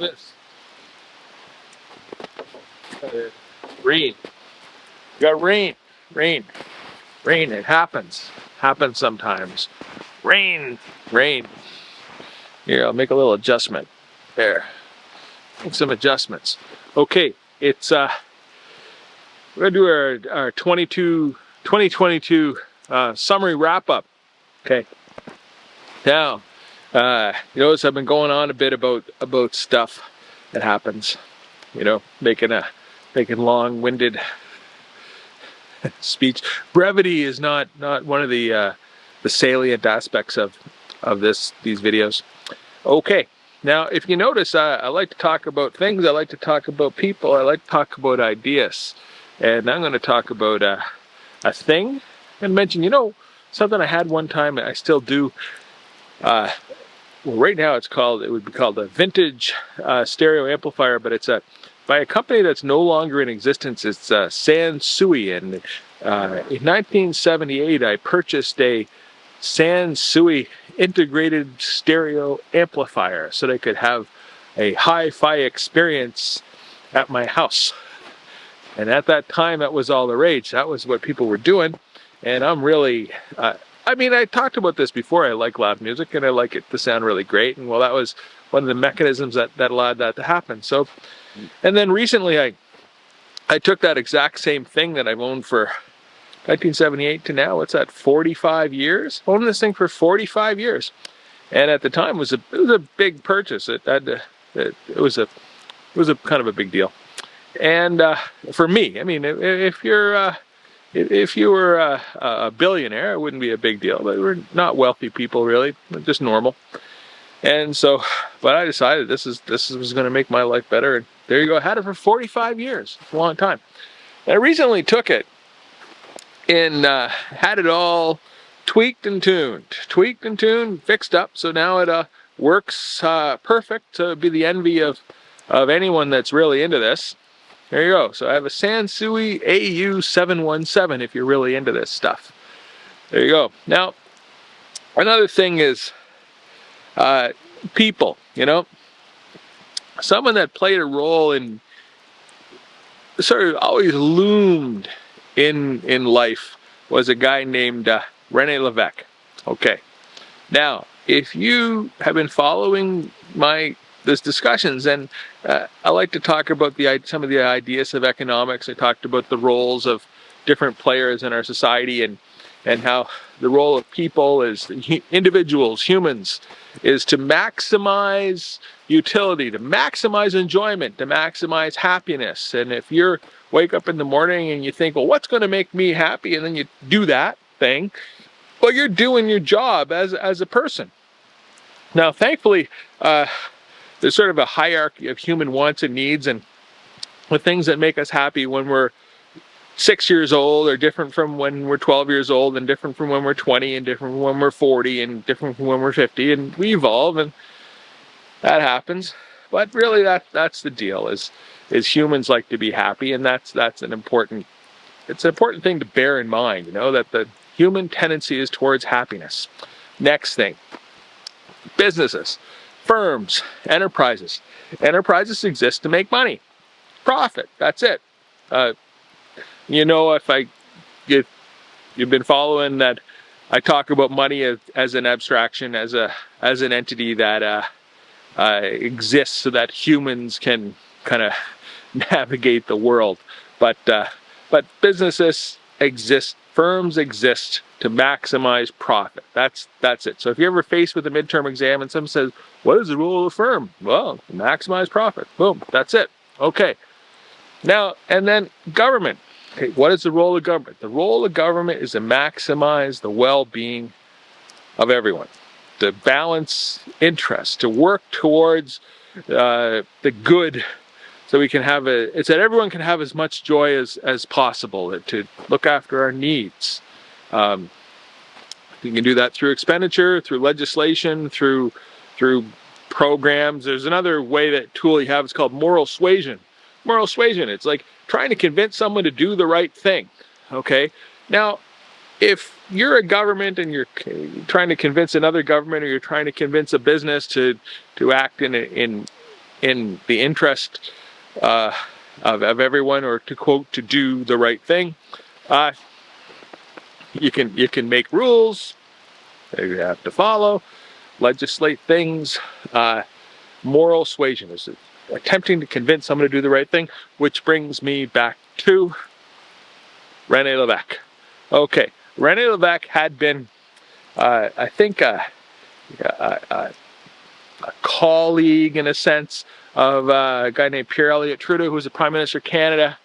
Look at this. Rain. You got rain. Rain. Rain. It happens. Happens sometimes. Rain. Rain. Here, I'll make a little adjustment. There. Make some adjustments. Okay, it's we're gonna do our 2022 summary wrap up. Okay. Now, you notice I've been going on a bit about stuff that happens. You know, making long-winded speech. Brevity is not one of the salient aspects of these videos. Okay, now if you notice, I like to talk about things. I like to talk about people. I like to talk about ideas, and I'm going to talk about a thing. And mention, you know, something I had one time. I still do. Well, right now it would be called a vintage stereo amplifier, but it's by a company that's no longer in existence. It's Sansui, and in 1978 I purchased a Sansui integrated stereo amplifier so they could have a hi-fi experience at my house. And at that time, that was all the rage. That was what people were doing, and I'm really I mean, I talked about this before. I like loud music, and I like it to sound really great. And well, that was one of the mechanisms that allowed that to happen. So, and then recently, I took that exact same thing that I've owned for 1978 to now. What's that? 45 years. Owned this thing for 45 years, and at the time it was a big purchase. It was a kind of a big deal, and for me, I mean, if you were a billionaire, it wouldn't be a big deal. But we're not wealthy people, really, just normal. And so, but I decided this was going to make my life better. And there you go. I had it for 45 years. It's a long time. And I recently took it and had it all tweaked and tuned, fixed up. So now it works perfect to be the envy of anyone that's really into this. There you go. So I have a Sansui AU717 if you're really into this stuff. There you go. Now, another thing is people, you know. Someone that played a role in, sort of always loomed in life was a guy named Rene Levesque. Okay. Now, if you have been following these discussions, and I like to talk about some of the ideas of economics. I talked about the roles of different players in our society, and how the role of people is individuals, humans, is to maximize utility, to maximize enjoyment, to maximize happiness. And if you wake up in the morning and you think, well, what's going to make me happy, and then you do that thing, well, you're doing your job as a person. Now, thankfully, there's sort of a hierarchy of human wants and needs, and the things that make us happy when we're 6 years old are different from when we're 12 years old, and different from when we're 20, and different from when we're 40, and different from when we're 50, and we evolve, and that happens. But really, that's the deal, is humans like to be happy, and that's an important thing to bear in mind, you know, that the human tendency is towards happiness. Next thing, businesses. Firms, enterprises. Enterprises exist to make money, profit. That's it. You know, if you've been following that, I talk about money as an abstraction, as an entity that exists so that humans can kind of navigate the world. But businesses exist. Firms exist to maximize profit. That's it. So if you're ever faced with a midterm exam and someone says, what is the role of a firm? Well, maximize profit. Boom. That's it. Okay. Now, and then government. Okay, what is the role of government? The role of government is to maximize the well-being of everyone, to balance interests, to work towards the good, so we can have it's that everyone can have as much joy as possible, to look after our needs. You can do that through expenditure, through legislation, through programs. There's another tool you have. It's called moral suasion. Moral suasion. It's like trying to convince someone to do the right thing. Okay. Now, if you're a government and you're trying to convince another government, or you're trying to convince a business to act in in the interest of everyone, or to quote, to do the right thing. You can make rules that you have to follow, legislate things. Moral suasion is attempting to convince someone to do the right thing, which brings me back to Rene Levesque. Okay, Rene Levesque had been, I think, a colleague, in a sense, of a guy named Pierre Elliott Trudeau, who was the Prime Minister of Canada.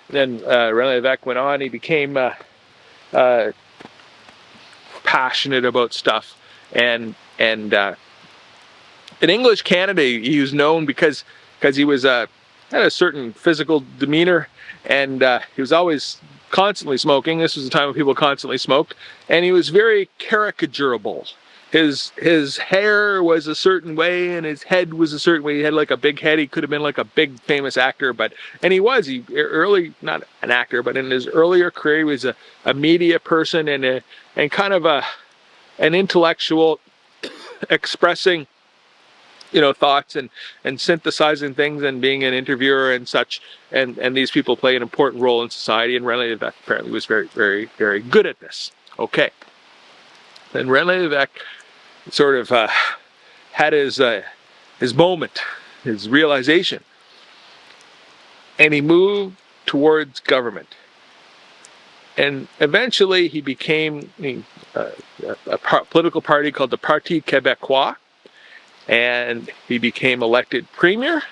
Then Rene Levesque went on. He became passionate about stuff, and in English Canada, he was known because he was had a certain physical demeanor, and he was always constantly smoking. This was a time when people constantly smoked, and he was very caricaturable. His hair was a certain way, and his head was a certain way. He had like a big head. He could have been like a big famous actor, he early, not an actor, but in his earlier career, he was a media person and kind of an intellectual, expressing thoughts and synthesizing things and being an interviewer and such, and these people play an important role in society, and Rene Levesque apparently was very, very, very good at this. Okay. Then Rene Levesque sort of had his moment, his realization, and he moved towards government. And eventually he became a political party called the Parti Québécois, and he became elected premier,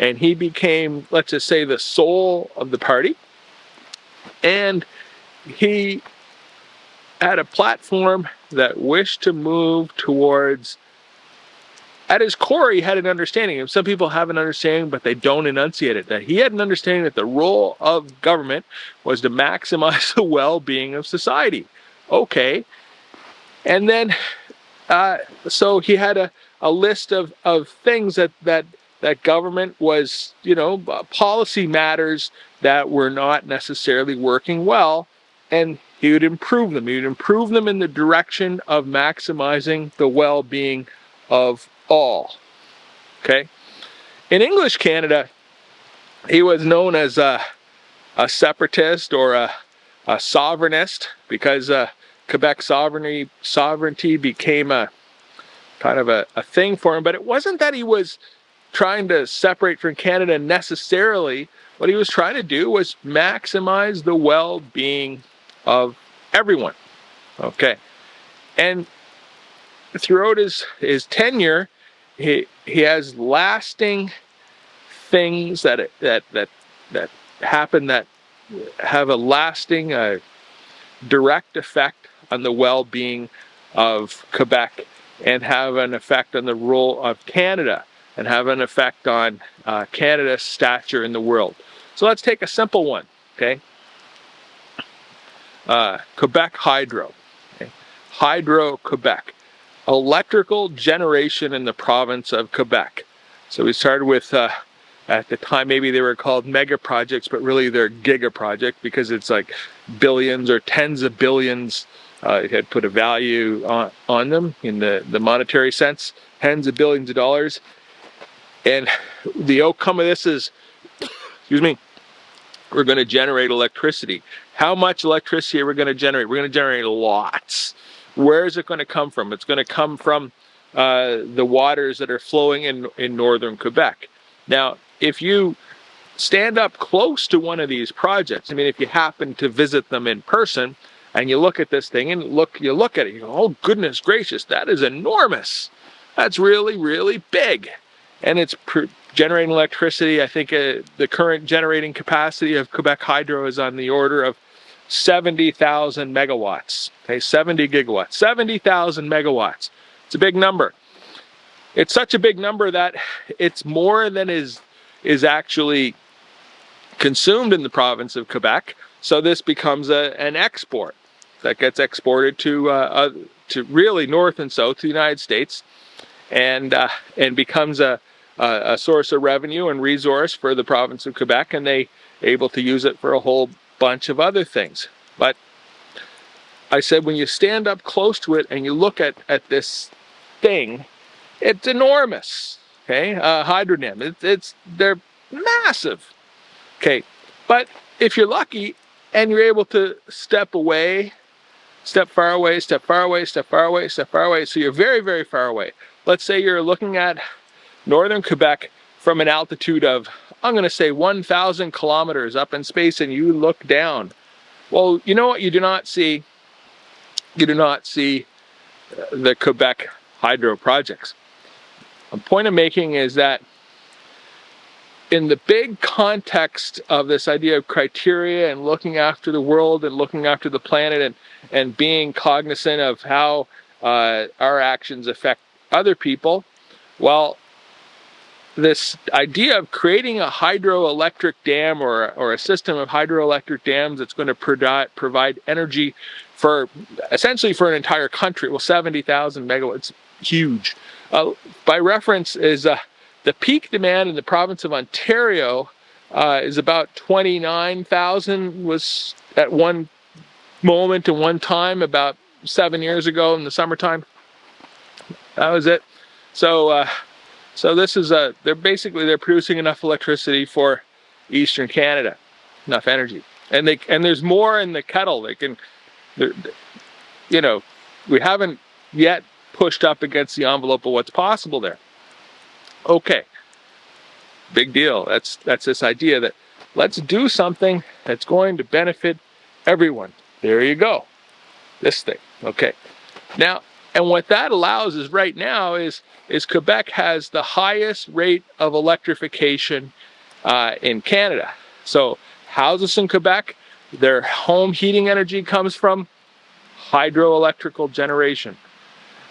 and he became, let's just say, the soul of the party. And he had a platform that wished to move towards, at his core, he had an understanding, and some people have an understanding, but they don't enunciate it, that he had an understanding that the role of government was to maximize the well-being of society. Okay. And then, so he had a list of things that government was, policy matters that were not necessarily working well, and he would improve them. He would improve them in the direction of maximizing the well-being of all. Okay? In English Canada, he was known as a separatist or a sovereignist, because Quebec sovereignty became a kind of a thing for him. But it wasn't that he was trying to separate from Canada necessarily. What he was trying to do was maximize the well-being of everyone. Okay. And throughout his tenure, he has lasting things that happen that have a lasting direct effect on the well-being of Quebec, and have an effect on the role of Canada, and have an effect on Canada's stature in the world. So let's take a simple one, okay? Quebec Hydro. Okay? Hydro-Quebec. Electrical generation in the province of Quebec. So we started with, at the time, maybe they were called mega projects, but really they're giga project, because it's like billions or tens of billions. It had put a value on them in the monetary sense, tens of billions of dollars. And the outcome of this is, excuse me, we're going to generate electricity. How much electricity are we going to generate? We're going to generate lots. Where is it going to come from? It's going to come from the waters that are flowing in northern Quebec. Now, if you stand up close to one of these projects, I mean, if you happen to visit them in person, and you look at this thing, and you look at it, you go, oh, goodness gracious, that is enormous. That's really, really big. And it's generating electricity. I think the current generating capacity of Quebec Hydro is on the order of 70,000 megawatts. Okay, 70 gigawatts, 70,000 megawatts. It's a big number. It's such a big number that it's more than is actually consumed in the province of Quebec. So this becomes an export that gets exported to really north and south to the United States, and becomes a source of revenue and resource for the province of Quebec, and they able to use it for a whole bunch of other things. But I said, when you stand up close to it and you look at this thing, it's enormous. okay, hydro dam. They're massive, okay. But if you're lucky and you're able to step far away, step far away, step far away, step far away, so you're very, very far away. Let's say you're looking at northern Quebec from an altitude of, I'm going to say 1,000 kilometers up in space, and you look down. Well, you know what you do not see? You do not see the Quebec hydro projects. A point I'm making is that in the big context of this idea of criteria and looking after the world and looking after the planet and being cognizant of how our actions affect other people, well, this idea of creating a hydroelectric dam or a system of hydroelectric dams that's going to provide energy for essentially for an entire country, well, 70,000 megawatts, huge. By reference is the peak demand in the province of Ontario is about 29,000, was at one moment and one time about 7 years ago in the summertime. That was it. So this is they're producing enough electricity for Eastern Canada, enough energy, and there's more in the kettle. They can, you know, we haven't yet pushed up against the envelope of what's possible there. Okay, big deal. That's this idea that let's do something that's going to benefit everyone. There you go, this thing. Okay, now. And what that allows is right now is Quebec has the highest rate of electrification in Canada. So houses in Quebec, their home heating energy comes from hydroelectrical generation.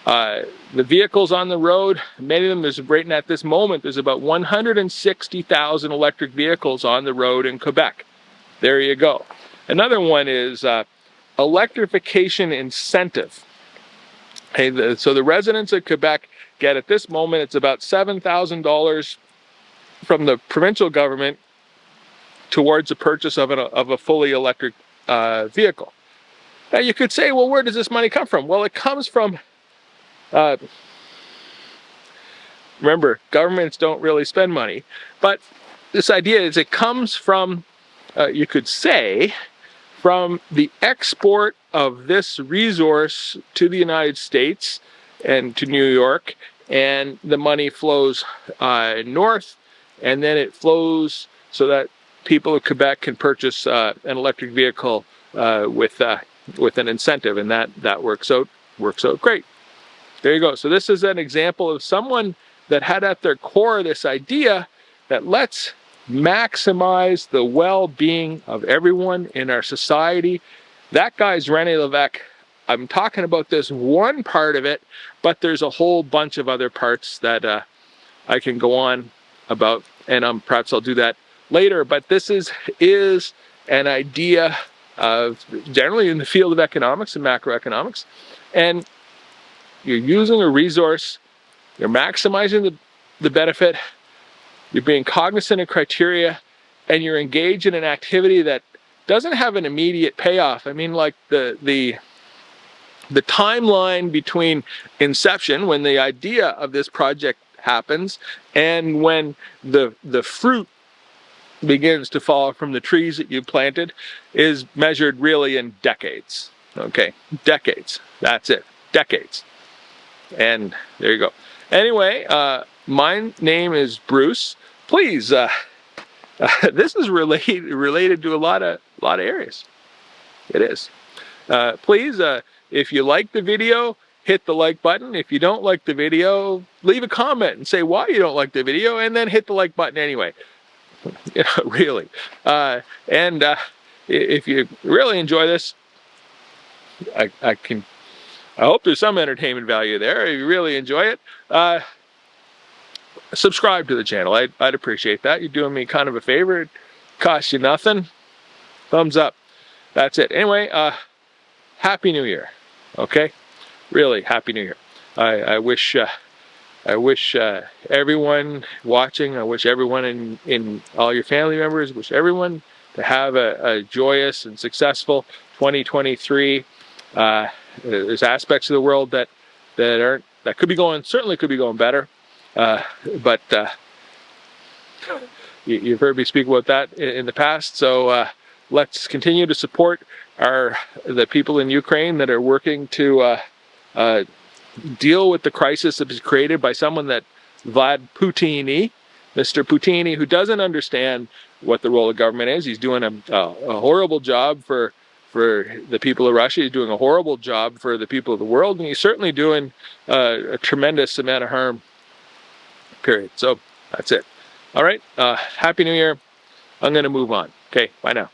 The vehicles on the road, many of them, there's right at this moment, there's about 160,000 electric vehicles on the road in Quebec. There you go. Another one is electrification incentive. Okay, so the residents of Quebec get at this moment, it's about $7,000 from the provincial government towards the purchase of a fully electric vehicle. Now you could say, well, where does this money come from? Well, it comes from, remember, governments don't really spend money, but this idea is it comes from, you could say, from the export of this resource to the United States and to New York, and the money flows north, and then it flows so that people of Quebec can purchase an electric vehicle with an incentive, and that works out great. There you go. So this is an example of someone that had at their core this idea that let's maximize the well-being of everyone in our society. That guy's Rene Levesque. I'm talking about this one part of it, but there's a whole bunch of other parts that I can go on about, and perhaps I'll do that later. But this is an idea of generally in the field of economics and macroeconomics, and you're using a resource, you're maximizing the benefit, you're being cognizant of criteria, and you're engaged in an activity that doesn't have an immediate payoff. I mean, like the timeline between inception, when the idea of this project happens, and when the fruit begins to fall from the trees that you planted, is measured really in decades. Okay, decades. That's it, decades. And there you go. Anyway, my name is Bruce. Please, this is related to a lot of areas. It is. Please, if you like the video, hit the like button. If you don't like the video, leave a comment and say why you don't like the video, and then hit the like button anyway. You know, really. And if you really enjoy this, I hope there's some entertainment value there. If you really enjoy it, subscribe to the channel. I'd appreciate that. You're doing me kind of a favor. It costs you nothing. Thumbs up. That's it. Anyway, Happy New Year. Okay? Really, Happy New Year. I wish everyone watching, I wish everyone in all your family members, wish everyone to have a joyous and successful 2023. There's aspects of the world that certainly could be going better. But you've heard me speak about that in the past. So let's continue to support the people in Ukraine that are working to deal with the crisis that was created by someone that Mr. Putin, who doesn't understand what the role of government is. He's doing a horrible job for the people of Russia. He's doing a horrible job for the people of the world, and he's certainly doing a tremendous amount of harm, period. So that's it. All right, Happy New Year. I'm going to move on. Okay, bye now.